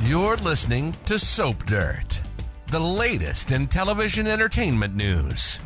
You're listening to Soap Dirt, the latest in television entertainment news.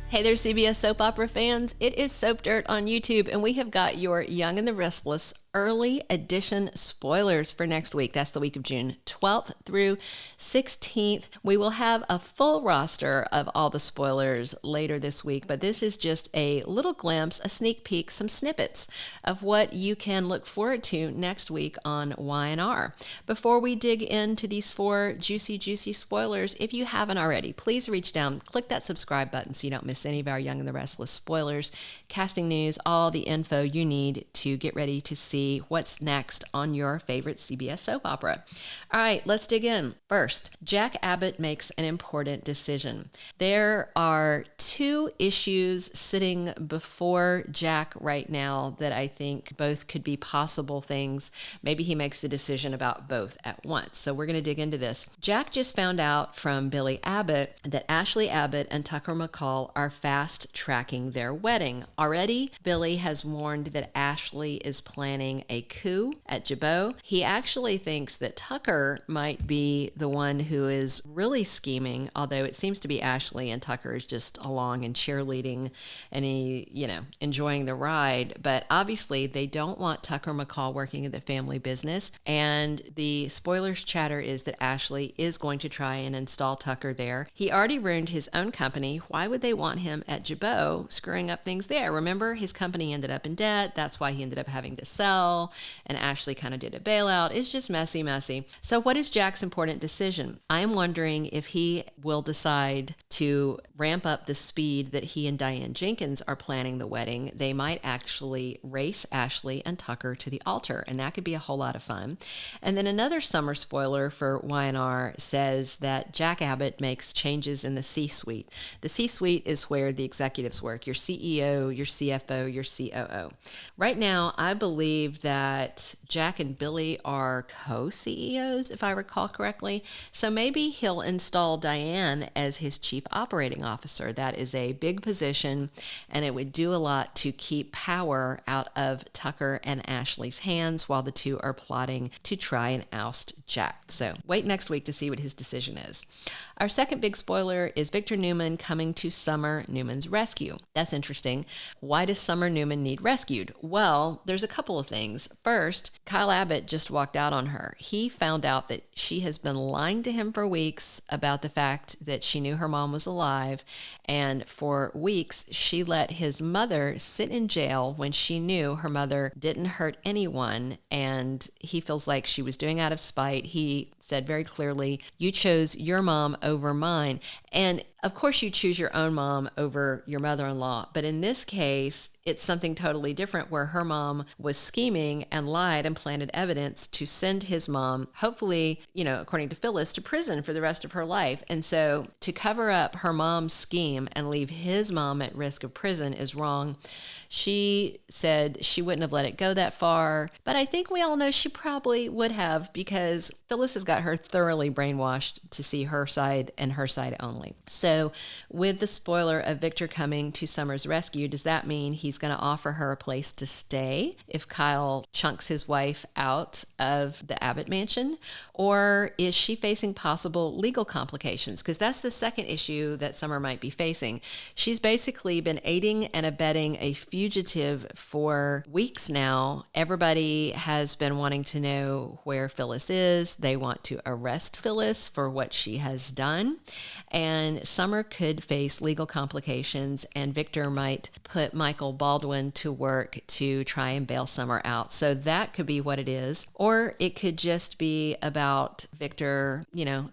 Hey there, CBS soap opera fans. It is Soap Dirt on YouTube, and we have got your Young and the Restless early edition spoilers for next week. That's the week of June 12th through 16th. We will have a full roster of all the spoilers later this week, but this is just a little glimpse, a sneak peek, some snippets of what you can look forward to next week on Y&R. Before we dig into these 4 juicy spoilers, if you haven't already, please reach down, click that subscribe button so you don't miss any of our Young and the Restless spoilers, casting news, all the info you need to get ready to see what's next on your favorite CBS soap opera. All right, let's dig in. First, Jack Abbott makes an important decision. There are 2 issues sitting before Jack right now that I think both could be possible things. Maybe he makes a decision about both at once. So we're going to dig into this. Jack just found out from Billy Abbott that Ashley Abbott and Tucker McCall are fast tracking their wedding. Already, Billy has warned that Ashley is planning a coup at Jabot. He actually thinks that Tucker might be the one who is really scheming, although it seems to be Ashley and Tucker is just along and cheerleading and enjoying the ride. But obviously they don't want Tucker McCall working in the family business. And the spoilers chatter is that Ashley is going to try and install Tucker there. He already ruined his own company. Why would they want him at Jabot screwing up things there? Remember, his company ended up in debt. That's why he ended up having to sell. And Ashley kind of did a bailout. It's just messy. So what is Jack's important decision? I am wondering if he will decide to ramp up the speed that he and Diane Jenkins are planning the wedding. They might actually race Ashley and Tucker to the altar, and that could be a whole lot of fun. And then another summer spoiler for Y&R says that Jack Abbott makes changes in the C-suite. The C-suite is where the executives work, your CEO, your CFO, your COO. Right now, I believe that Jack and Billy are co-CEOs, if I recall correctly. So maybe he'll install Diane as his chief operating officer. That is a big position, and it would do a lot to keep power out of Tucker and Ashley's hands while the two are plotting to try and oust Jack. So wait next week to see what his decision is. Our second big spoiler is Victor Newman coming to Summer Newman's rescue. That's interesting. Why does Summer Newman need rescued? Well, there's a couple of things. First, Kyle Abbott just walked out on her. He found out that she has been lying to him for weeks about the fact that she knew her mom was alive, and for weeks she let his mother sit in jail when she knew her mother didn't hurt anyone, and he feels like she was doing out of spite. He said very clearly, "You chose your mom over mine." And of course you choose your own mom over your mother-in-law, but in this case, it's something totally different where her mom was scheming and lied and planted evidence to send his mom, hopefully, according to Phyllis, to prison for the rest of her life. And so to cover up her mom's scheme and leave his mom at risk of prison is wrong. She said she wouldn't have let it go that far, but I think we all know she probably would have, because Phyllis has got her thoroughly brainwashed to see her side and her side only. So with the spoiler of Victor coming to Summer's rescue, does that mean he's going to offer her a place to stay if Kyle chunks his wife out of the Abbott mansion? Or is she facing possible legal complications? Because that's the second issue that Summer might be facing. She's basically been aiding and abetting a fugitive for weeks now. Everybody has been wanting to know where Phyllis is. They want to arrest Phyllis for what she has done. And Summer could face legal complications, and Victor might put Michael Baldwin to work to try and bail Summer out. So that could be what it is. Or it could just be about Victor,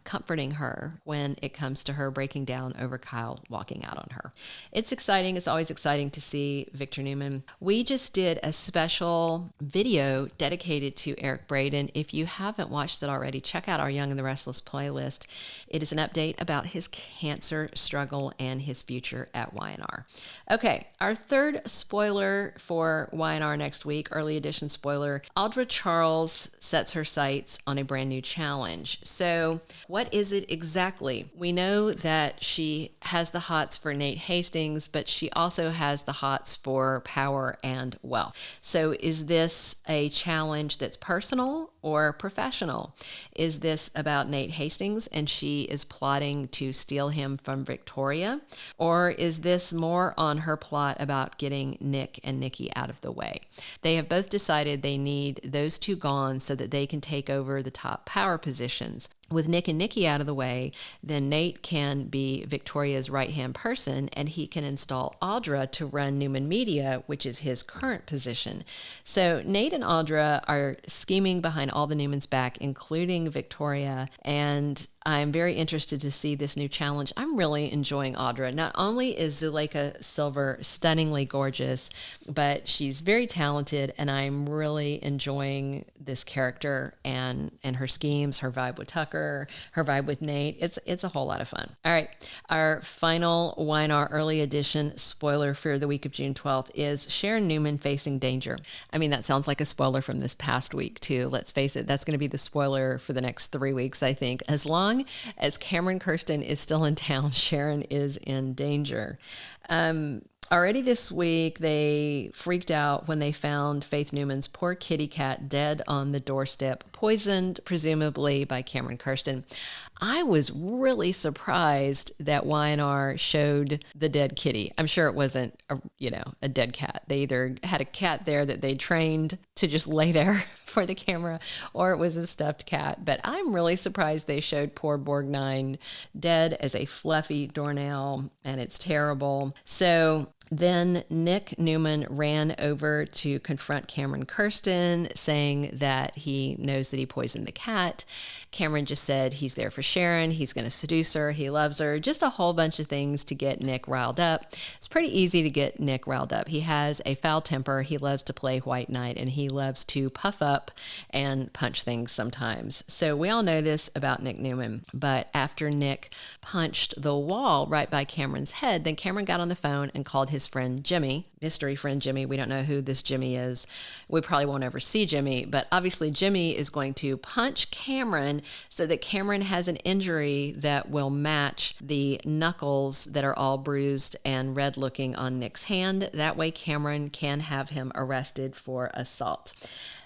comforting her when it comes to her breaking down over Kyle walking out on her. It's exciting. It's always exciting to see Victor Newman. We just did a special video dedicated to Eric Braeden. If you haven't watched it already, check out our Young and the Restless playlist. It is an update about his cancer struggle and his future at Y&R. Okay, our third spoiler for Y&R next week, early edition spoiler, Audra Charles sets her sights on a brand new challenge. So what is it exactly? We know that she has the hots for Nate Hastings, but she also has the hots for power and wealth. So is this a challenge that's personal, or professional? Is this about Nate Hastings and she is plotting to steal him from Victoria? Or is this more on her plot about getting Nick and Nikki out of the way? They have both decided they need those two gone so that they can take over the top power positions. With Nick and Nikki out of the way, then Nate can be Victoria's right-hand person, and he can install Audra to run Newman Media, which is his current position. So Nate and Audra are scheming behind all the Newmans' back, including Victoria, and I'm very interested to see this new challenge. I'm really enjoying Audra. Not only is Zuleyka Silver stunningly gorgeous, but she's very talented, and I'm really enjoying this character and her schemes, her vibe with Tucker, her vibe with Nate. It's a whole lot of fun. All right, our final YNR early edition spoiler for the week of June 12th is Sharon Newman facing danger. I mean, that sounds like a spoiler from this past week, too. Let's face it, that's going to be the spoiler for the next 3 weeks, I think. As long as Cameron Kirsten is still in town, Sharon is in danger. Already this week, they freaked out when they found Faith Newman's poor kitty cat dead on the doorstep, poisoned presumably by Cameron Kirsten. I was really surprised that YNR showed the dead kitty. I'm sure it wasn't a dead cat. They either had a cat there that they trained to just lay there for the camera, or it was a stuffed cat. But I'm really surprised they showed poor Borgnine dead as a fluffy doornail, and it's terrible. So then Nick Newman ran over to confront Cameron Kirsten, saying that he knows that he poisoned the cat. Cameron just said he's there for Sharon, he's going to seduce her, he loves her, just a whole bunch of things to get Nick riled up. It's pretty easy to get Nick riled up. He has a foul temper, he loves to play white knight, and he loves to puff up and punch things sometimes. So we all know this about Nick Newman, but after Nick punched the wall right by Cameron's head, then Cameron got on the phone and called his friend Jimmy, mystery friend Jimmy. We don't know who this Jimmy is. We probably won't ever see Jimmy, but obviously Jimmy is going to punch Cameron so that Cameron has an injury that will match the knuckles that are all bruised and red looking on Nick's hand. That way Cameron can have him arrested for assault.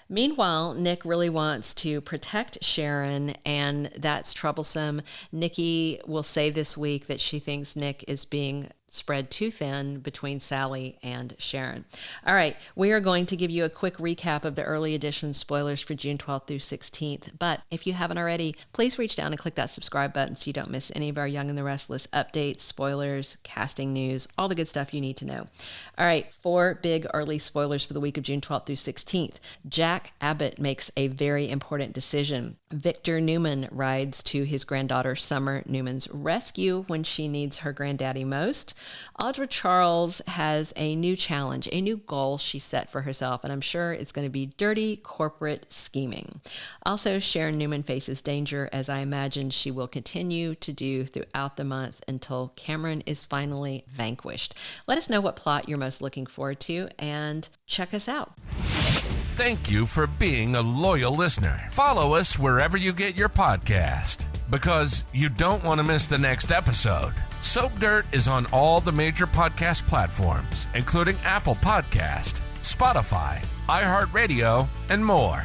Meanwhile, Nick really wants to protect Sharon, and that's troublesome. Nikki will say this week that she thinks Nick is being spread too thin between Sally and Sharon. All right, we are going to give you a quick recap of the early edition spoilers for June 12th through 16th. But if you haven't already, please reach down and click that subscribe button so you don't miss any of our Young and the Restless updates, spoilers, casting news, all the good stuff you need to know. All right, 4 big early spoilers for the week of June 12th through 16th. Jack Abbott makes a very important decision. Victor Newman rides to his granddaughter Summer Newman's rescue when she needs her granddaddy most. Audra Charles has a new challenge, a new goal she set for herself, and I'm sure it's going to be dirty corporate scheming. Also, Sharon Newman faces danger, as I imagine she will continue to do throughout the month until Cameron is finally vanquished. Let us know what plot you're most looking forward to, and check us out. Thank you for being a loyal listener. Follow us wherever you get your podcast, because you don't want to miss the next episode. Soap Dirt is on all the major podcast platforms, including Apple Podcast, Spotify, iHeartRadio, and more.